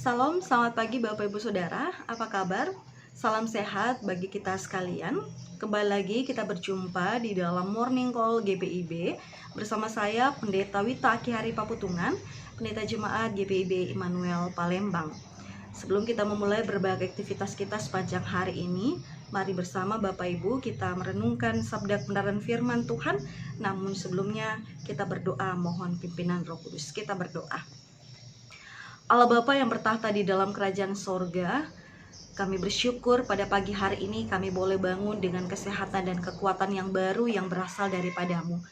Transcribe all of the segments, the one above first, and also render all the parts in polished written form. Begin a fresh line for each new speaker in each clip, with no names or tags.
Salam, selamat pagi Bapak Ibu Saudara, apa kabar? Salam sehat bagi kita sekalian. Kembali lagi kita berjumpa di dalam Morning Call GPIB bersama saya Pendeta Wita Akihari Paputungan, Pendeta Jemaat GPIB Immanuel Palembang. Sebelum kita memulai berbagai aktivitas kita sepanjang hari ini, mari bersama Bapak Ibu kita merenungkan sabda kebenaran firman Tuhan. Namun sebelumnya kita berdoa mohon pimpinan Roh Kudus. Kita berdoa. Allah Bapa yang bertahta di dalam kerajaan sorga, kami bersyukur pada pagi hari ini kami boleh bangun dengan kesehatan dan kekuatan yang baru yang berasal daripadamu.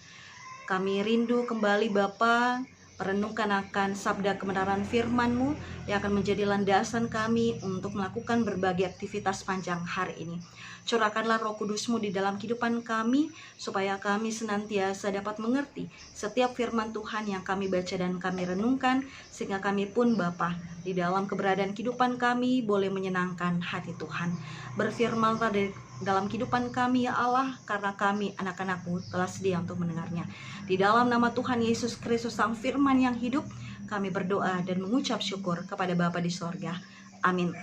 Kami rindu kembali Bapa merenungkan akan sabda kebenaran firman-Mu yang akan menjadi landasan kami untuk melakukan berbagai aktivitas panjang hari ini. Curahkanlah Roh Kudus-Mu di dalam kehidupan kami supaya kami senantiasa dapat mengerti setiap firman Tuhan yang kami baca dan kami renungkan, sehingga kami pun Bapa di dalam keberadaan kehidupan kami boleh menyenangkan hati Tuhan. Berfirmanlah dalam kehidupan kami ya Allah, karena kami anak-anak-Mu telah sedia untuk mendengarnya. Di dalam nama Tuhan Yesus Kristus Sang Firman yang hidup, kami berdoa dan mengucap syukur kepada Bapa di sorga. Amin.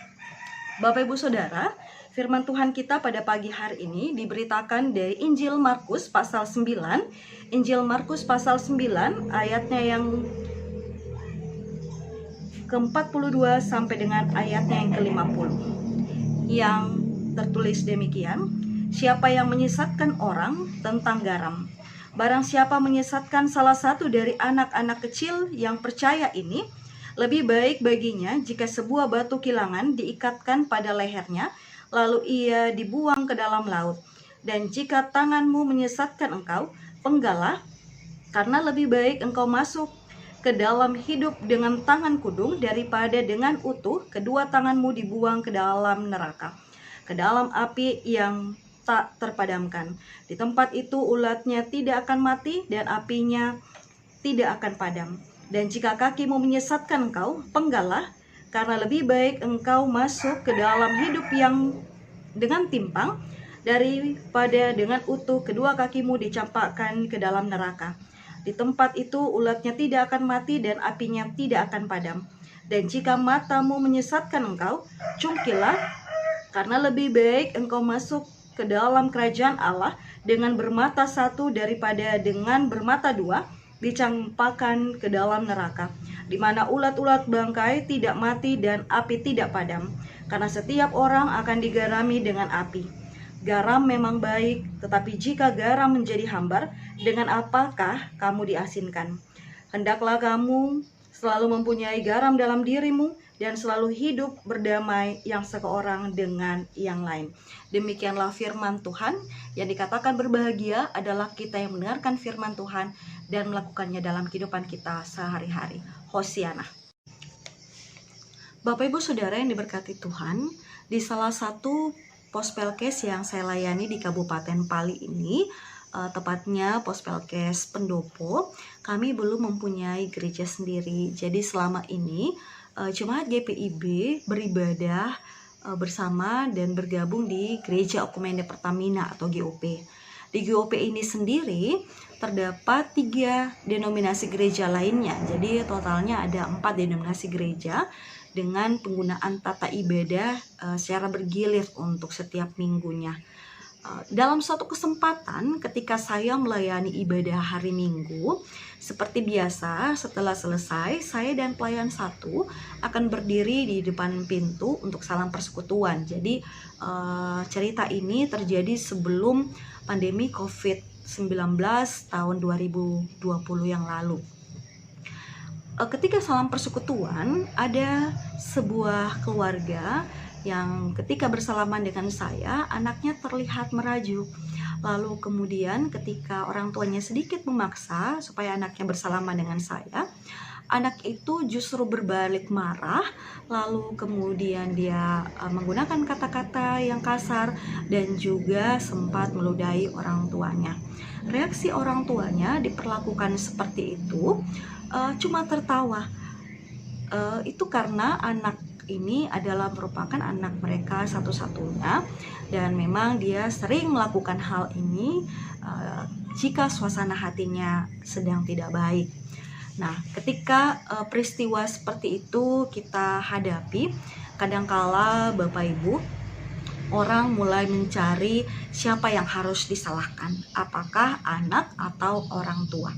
Bapak Ibu Saudara, firman Tuhan kita pada pagi hari ini diberitakan dari Injil Markus pasal 9. Injil Markus pasal 9 ayatnya yang ke-42 sampai dengan ayatnya yang ke-50. Yang tertulis demikian, siapa yang menyesatkan orang tentang garam? Barang siapa menyesatkan salah satu dari anak-anak kecil yang percaya ini, lebih baik baginya jika sebuah batu kilangan diikatkan pada lehernya, lalu ia dibuang ke dalam laut. Dan jika tanganmu menyesatkan engkau, penggalah, karena lebih baik engkau masuk ke dalam hidup dengan tangan kudung daripada dengan utuh kedua tanganmu dibuang ke dalam neraka, ke dalam api yang tak terpadamkan. Di tempat itu ulatnya tidak akan mati dan apinya tidak akan padam. Dan jika kakimu menyesatkan engkau, penggalah, karena lebih baik engkau masuk ke dalam hidup yang dengan timpang daripada dengan utuh kedua kakimu dicampakkan ke dalam neraka. Di tempat itu ulatnya tidak akan mati dan apinya tidak akan padam. Dan jika matamu menyesatkan engkau, cungkilah, karena lebih baik engkau masuk ke dalam kerajaan Allah dengan bermata satu daripada dengan bermata dua dicampakkan ke dalam neraka, di mana ulat-ulat bangkai tidak mati dan api tidak padam, karena setiap orang akan digarami dengan api. Garam memang baik, tetapi jika garam menjadi hambar, dengan apakah kamu diasinkan? Hendaklah kamu selalu mempunyai garam dalam dirimu dan selalu hidup berdamai yang seorang dengan yang lain. Demikianlah firman Tuhan. Yang dikatakan berbahagia adalah kita yang mendengarkan firman Tuhan dan melakukannya dalam kehidupan kita sehari-hari. Hosiana. Bapak Ibu Saudara yang diberkati Tuhan, di salah satu Pospelkes yang saya layani di Kabupaten Pali ini, tepatnya Pospelkes Pendopo, kami belum mempunyai gereja sendiri. Jadi selama ini Jemaat GPIB beribadah bersama dan bergabung di Gereja Okumene Pertamina atau GOP. Di GOP ini sendiri terdapat 3 denominasi gereja lainnya. Jadi totalnya ada 4 denominasi gereja dengan penggunaan tata ibadah secara bergilir untuk setiap minggunya. Dalam suatu kesempatan ketika saya melayani ibadah hari Minggu, seperti biasa setelah selesai saya dan pelayan satu akan berdiri di depan pintu untuk salam persekutuan. Jadi cerita ini terjadi sebelum pandemi COVID-19 tahun 2020 yang lalu. Ketika salam persekutuan, ada sebuah keluarga yang ketika bersalaman dengan saya, anaknya terlihat merajuk. Lalu kemudian ketika orang tuanya sedikit memaksa supaya anaknya bersalaman dengan saya, anak itu justru berbalik marah. Lalu kemudian dia menggunakan kata-kata yang kasar dan juga sempat meludahi orang tuanya. Reaksi orang tuanya diperlakukan seperti itu, cuma tertawa. Itu karena anak ini adalah merupakan anak mereka satu-satunya, dan memang dia sering melakukan hal ini jika suasana hatinya sedang tidak baik. Nah, ketika peristiwa seperti itu kita hadapi, kadangkala Bapak Ibu, orang mulai mencari siapa yang harus disalahkan, apakah anak atau orang tua.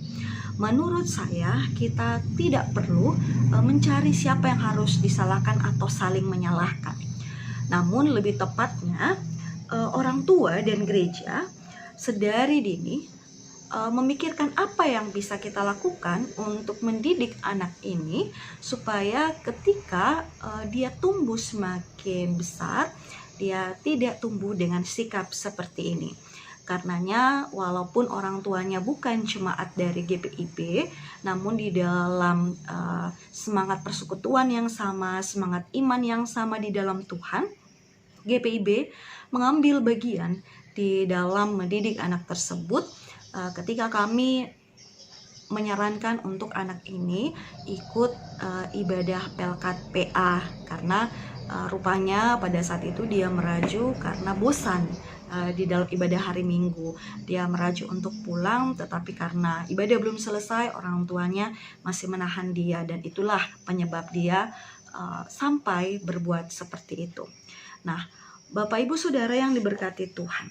Menurut saya, kita tidak perlu mencari siapa yang harus disalahkan atau saling menyalahkan. Namun lebih tepatnya, orang tua dan gereja sedari dini memikirkan apa yang bisa kita lakukan untuk mendidik anak ini supaya ketika dia tumbuh semakin besar, dia tidak tumbuh dengan sikap seperti ini. Karenanya walaupun orang tuanya bukan jemaat dari GPIB, namun di dalam semangat persekutuan yang sama, semangat iman yang sama di dalam Tuhan, GPIB mengambil bagian di dalam mendidik anak tersebut. Ketika kami menyarankan untuk anak ini ikut ibadah Pelkat PA, karena rupanya pada saat itu dia meraju karena bosan di dalam ibadah hari Minggu. Dia meraju untuk pulang, tetapi karena ibadah belum selesai, orang tuanya masih menahan dia, dan itulah penyebab dia sampai berbuat seperti itu. Nah, Bapak Ibu Saudara yang diberkati Tuhan,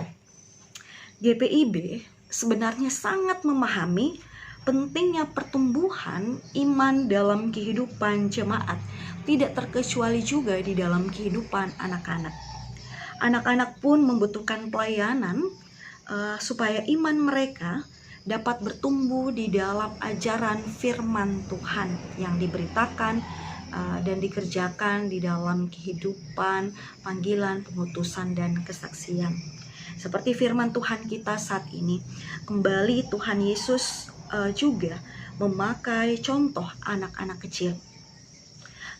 GPIB sebenarnya sangat memahami pentingnya pertumbuhan iman dalam kehidupan jemaat, tidak terkecuali juga di dalam kehidupan anak-anak. Anak-anak pun membutuhkan pelayanan supaya iman mereka dapat bertumbuh di dalam ajaran firman Tuhan yang diberitakan dan dikerjakan di dalam kehidupan, panggilan, pengutusan, dan kesaksian. Seperti firman Tuhan kita saat ini, kembali Tuhan Yesus juga memakai contoh anak-anak kecil.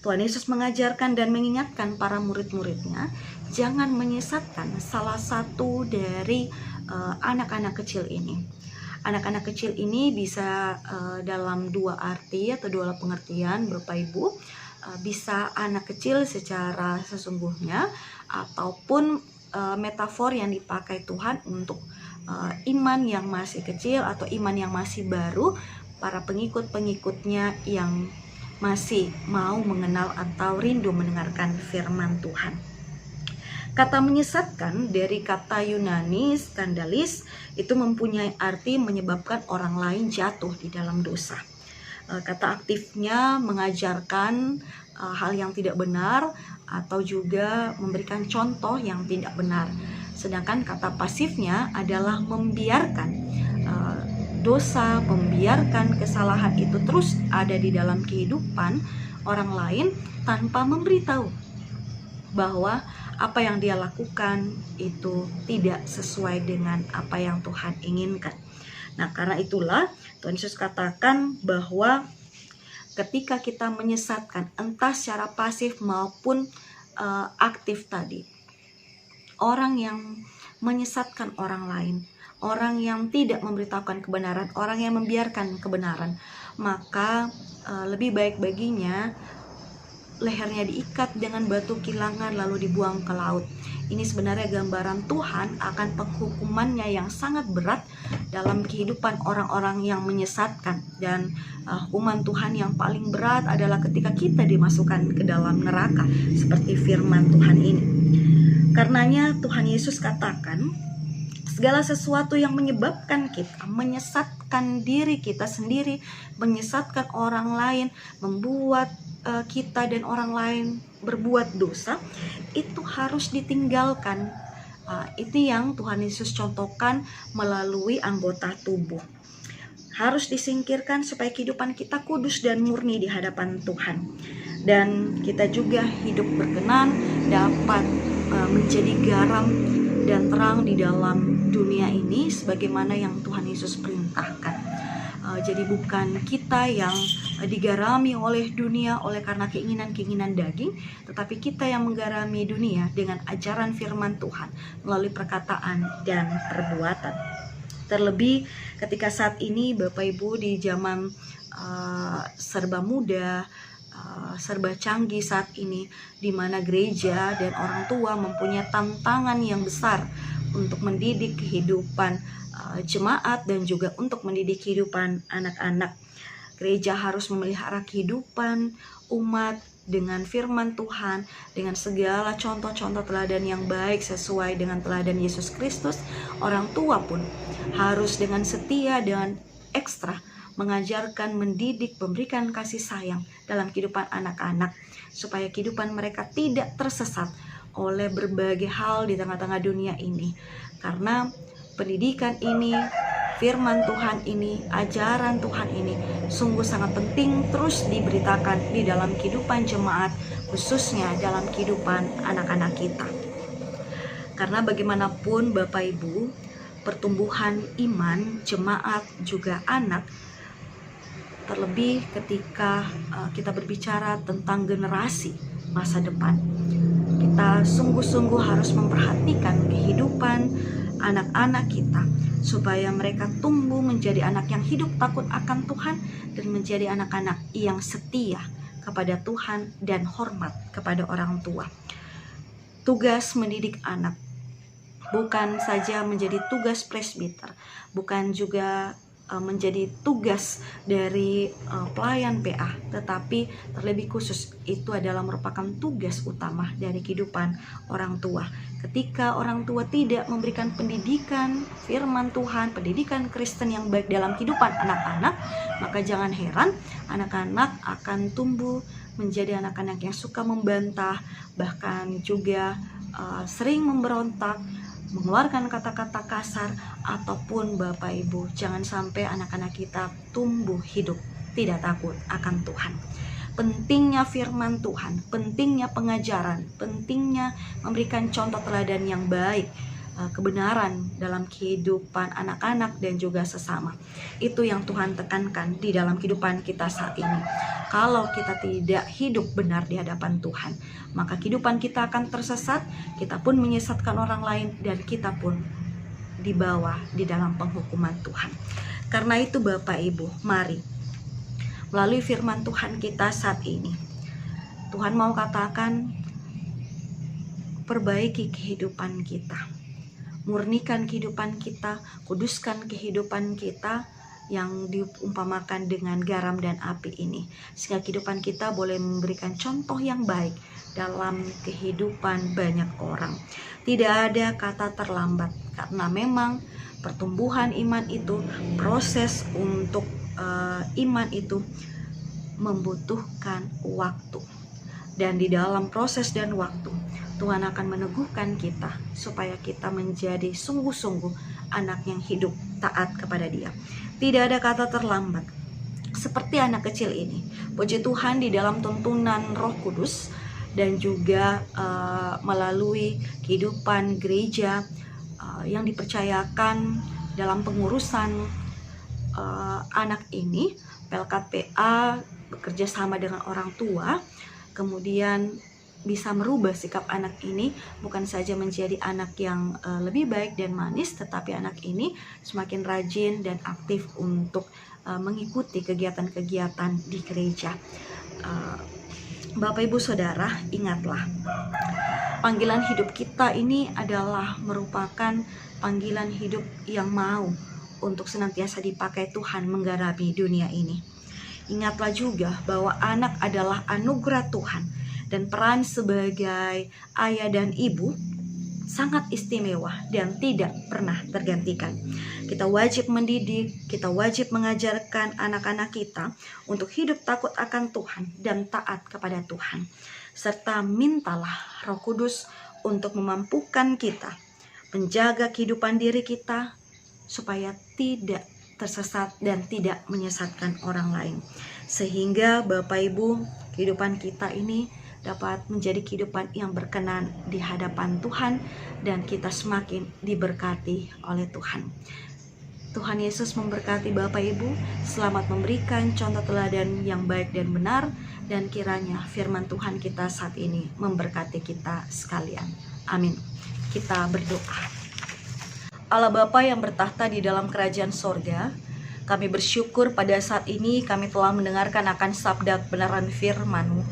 Tuhan Yesus mengajarkan dan mengingatkan para murid-muridnya jangan menyesatkan salah satu dari anak-anak kecil ini. Anak-anak kecil ini bisa dalam dua arti atau dua pengertian, Bapak Ibu. Bisa anak kecil secara sesungguhnya, ataupun metafor yang dipakai Tuhan untuk iman yang masih kecil atau iman yang masih baru, para pengikut-pengikutnya yang masih mau mengenal atau rindu mendengarkan firman Tuhan. Kata menyesatkan dari kata Yunani skandalis itu mempunyai arti menyebabkan orang lain jatuh di dalam dosa. Kata aktifnya mengajarkan hal yang tidak benar atau juga memberikan contoh yang tidak benar. Sedangkan kata pasifnya adalah membiarkan dosa, membiarkan kesalahan itu terus ada di dalam kehidupan orang lain tanpa memberitahu bahwa apa yang dia lakukan itu tidak sesuai dengan apa yang Tuhan inginkan. Nah, karena itulah Tuhan Yesus katakan bahwa ketika kita menyesatkan entah secara pasif maupun aktif tadi, orang yang menyesatkan orang lain, orang yang tidak memberitahukan kebenaran, orang yang membiarkan kebenaran, maka lebih baik baginya lehernya diikat dengan batu kilangan lalu dibuang ke laut. Ini sebenarnya gambaran Tuhan akan penghukumannya yang sangat berat dalam kehidupan orang-orang yang menyesatkan. Dan hukuman Tuhan yang paling berat adalah ketika kita dimasukkan ke dalam neraka, seperti firman Tuhan ini. Karenanya Tuhan Yesus katakan, segala sesuatu yang menyebabkan kita menyesatkan diri kita sendiri, menyesatkan orang lain, membuat kita dan orang lain berbuat dosa, itu harus ditinggalkan. Itu yang Tuhan Yesus contohkan melalui anggota tubuh. Harus disingkirkan supaya kehidupan kita kudus dan murni di hadapan Tuhan. Dan kita juga hidup berkenan, dapat menjadi garam dan terang di dalam dunia ini sebagaimana yang Tuhan Yesus perintahkan. Jadi bukan kita yang digarami oleh dunia oleh karena keinginan-keinginan daging, tetapi kita yang menggarami dunia dengan ajaran firman Tuhan melalui perkataan dan perbuatan. Terlebih ketika saat ini Bapak Ibu di zaman serba muda, serba canggih saat ini, di mana gereja dan orang tua mempunyai tantangan yang besar untuk mendidik kehidupan jemaat dan juga untuk mendidik kehidupan anak-anak. Gereja harus memelihara kehidupan umat dengan firman Tuhan, dengan segala contoh-contoh teladan yang baik sesuai dengan teladan Yesus Kristus. Orang tua pun harus dengan setia dan ekstra mengajarkan, mendidik, memberikan kasih sayang dalam kehidupan anak-anak, supaya kehidupan mereka tidak tersesat oleh berbagai hal di tengah-tengah dunia ini. Karena pendidikan ini, firman Tuhan ini, ajaran Tuhan ini sungguh sangat penting terus diberitakan di dalam kehidupan jemaat, khususnya dalam kehidupan anak-anak kita. Karena bagaimanapun Bapak Ibu, pertumbuhan iman jemaat juga anak, terlebih ketika kita berbicara tentang generasi masa depan, kita sungguh-sungguh harus memperhatikan kehidupan anak-anak kita, supaya mereka tumbuh menjadi anak yang hidup takut akan Tuhan dan menjadi anak-anak yang setia kepada Tuhan dan hormat kepada orang tua. Tugas mendidik anak bukan saja menjadi tugas presbiter, bukan juga menjadi tugas dari pelayan PA, tetapi terlebih khusus itu adalah merupakan tugas utama dari kehidupan orang tua. Ketika orang tua tidak memberikan pendidikan firman Tuhan, pendidikan Kristen yang baik dalam kehidupan anak-anak, maka jangan heran anak-anak akan tumbuh menjadi anak-anak yang suka membantah, bahkan juga sering memberontak, mengeluarkan kata-kata kasar, ataupun Bapak Ibu, jangan sampai anak-anak kita tumbuh hidup tidak takut akan Tuhan. Pentingnya firman Tuhan, pentingnya pengajaran, pentingnya memberikan contoh teladan yang baik, kebenaran dalam kehidupan anak-anak dan juga sesama. Itu yang Tuhan tekankan di dalam kehidupan kita saat ini. Kalau kita tidak hidup benar di hadapan Tuhan, maka kehidupan kita akan tersesat, kita pun menyesatkan orang lain, dan kita pun dibawa di dalam penghukuman Tuhan. Karena itu Bapak Ibu, mari melalui firman Tuhan kita saat ini, Tuhan mau katakan, perbaiki kehidupan kita, murnikan kehidupan kita, kuduskan kehidupan kita yang diumpamakan dengan garam dan api ini, sehingga kehidupan kita boleh memberikan contoh yang baik dalam kehidupan banyak orang. Tidak ada kata terlambat, karena memang pertumbuhan iman itu, proses untuk iman itu membutuhkan waktu, dan di dalam proses dan waktu Tuhan akan meneguhkan kita supaya kita menjadi sungguh-sungguh anak yang hidup taat kepada Dia. Tidak ada kata terlambat. Seperti anak kecil ini, puji Tuhan, di dalam tuntunan Roh Kudus dan juga melalui kehidupan gereja yang dipercayakan dalam pengurusan anak ini, Pelkat PA bekerja sama dengan orang tua, kemudian bisa merubah sikap anak ini, bukan saja menjadi anak yang lebih baik dan manis, tetapi anak ini semakin rajin dan aktif untuk mengikuti kegiatan-kegiatan di gereja. Bapak Ibu Saudara, ingatlah, panggilan hidup kita ini adalah merupakan panggilan hidup yang mau untuk senantiasa dipakai Tuhan menggarapi dunia ini. Ingatlah juga bahwa anak adalah anugerah Tuhan, dan peran sebagai ayah dan ibu sangat istimewa dan tidak pernah tergantikan. Kita wajib mendidik, kita wajib mengajarkan anak-anak kita untuk hidup takut akan Tuhan dan taat kepada Tuhan. Serta mintalah Roh Kudus untuk memampukan kita menjaga kehidupan diri kita supaya tidak tersesat dan tidak menyesatkan orang lain. Sehingga Bapak Ibu, kehidupan kita ini dapat menjadi kehidupan yang berkenan di hadapan Tuhan, dan kita semakin diberkati oleh Tuhan. Tuhan Yesus memberkati Bapak Ibu. Selamat memberikan contoh teladan yang baik dan benar, dan kiranya firman Tuhan kita saat ini memberkati kita sekalian. Amin. Kita berdoa. Allah Bapa yang bertahta di dalam kerajaan sorga, kami bersyukur pada saat ini kami telah mendengarkan akan sabda kebenaran firman-Mu.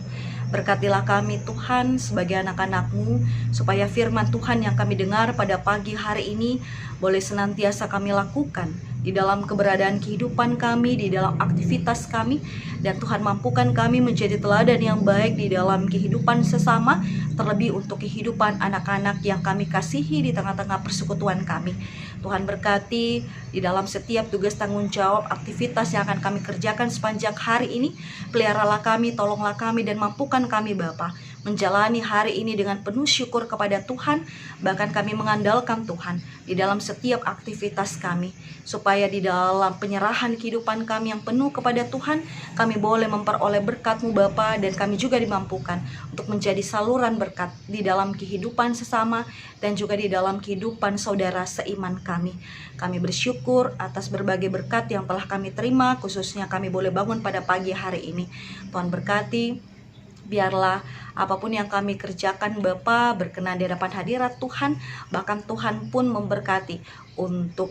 Berkatilah kami Tuhan sebagai anak-anak-Mu, supaya firman Tuhan yang kami dengar pada pagi hari ini boleh senantiasa kami lakukan di dalam keberadaan kehidupan kami, di dalam aktivitas kami, dan Tuhan mampukan kami menjadi teladan yang baik di dalam kehidupan sesama, terlebih untuk kehidupan anak-anak yang kami kasihi di tengah-tengah persekutuan kami. Tuhan berkati di dalam setiap tugas tanggung jawab aktivitas yang akan kami kerjakan sepanjang hari ini. Peliharalah kami, tolonglah kami, dan mampukan kami Bapa menjalani hari ini dengan penuh syukur kepada Tuhan. Bahkan kami mengandalkan Tuhan di dalam setiap aktivitas kami, supaya di dalam penyerahan kehidupan kami yang penuh kepada Tuhan, kami boleh memperoleh berkat-Mu Bapa, dan kami juga dimampukan untuk menjadi saluran berkat di dalam kehidupan sesama dan juga di dalam kehidupan saudara seiman kami. Kami bersyukur atas berbagai berkat yang telah kami terima, khususnya kami boleh bangun pada pagi hari ini. Tuhan berkati. Biarlah apapun yang kami kerjakan Bapa berkenan di hadapan hadirat Tuhan. Bahkan Tuhan pun memberkati untuk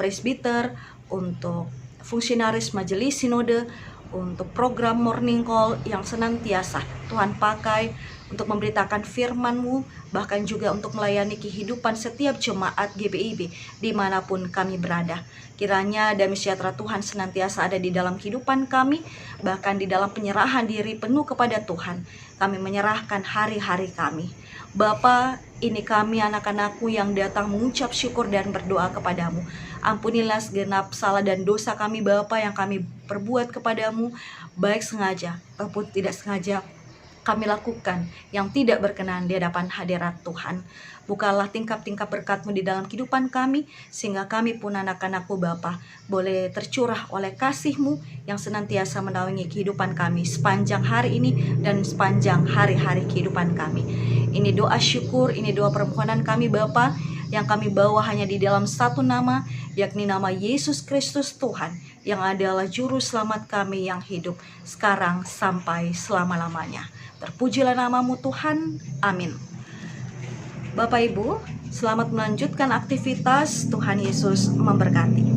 presbiter, untuk fungsionaris majelis sinode, untuk program morning call yang senantiasa Tuhan pakai untuk memberitakan firman-Mu, bahkan juga untuk melayani kehidupan setiap jemaat GBIB dimanapun kami berada. Kiranya damai sejahtera Tuhan senantiasa ada di dalam kehidupan kami, bahkan di dalam penyerahan diri penuh kepada Tuhan. Kami menyerahkan hari-hari kami. Bapa, ini kami anak-anak-Mu yang datang mengucap syukur dan berdoa kepadamu. Ampunilah segenap salah dan dosa kami Bapa yang kami perbuat kepadamu, baik sengaja ataupun tidak sengaja kami lakukan yang tidak berkenan di hadapan hadirat Tuhan. Bukalah tingkap-tingkap berkat-Mu di dalam kehidupan kami, sehingga kami pun anak-anak-Mu Bapa boleh tercurah oleh kasih-Mu yang senantiasa menaungi kehidupan kami sepanjang hari ini dan sepanjang hari-hari kehidupan kami. Ini doa syukur, ini doa permohonan kami Bapa, yang kami bawa hanya di dalam satu nama, yakni nama Yesus Kristus Tuhan, yang adalah juru selamat kami yang hidup sekarang sampai selama-lamanya. Terpujilah nama-Mu Tuhan, amin. Bapak Ibu, selamat melanjutkan aktivitas. Tuhan Yesus memberkati.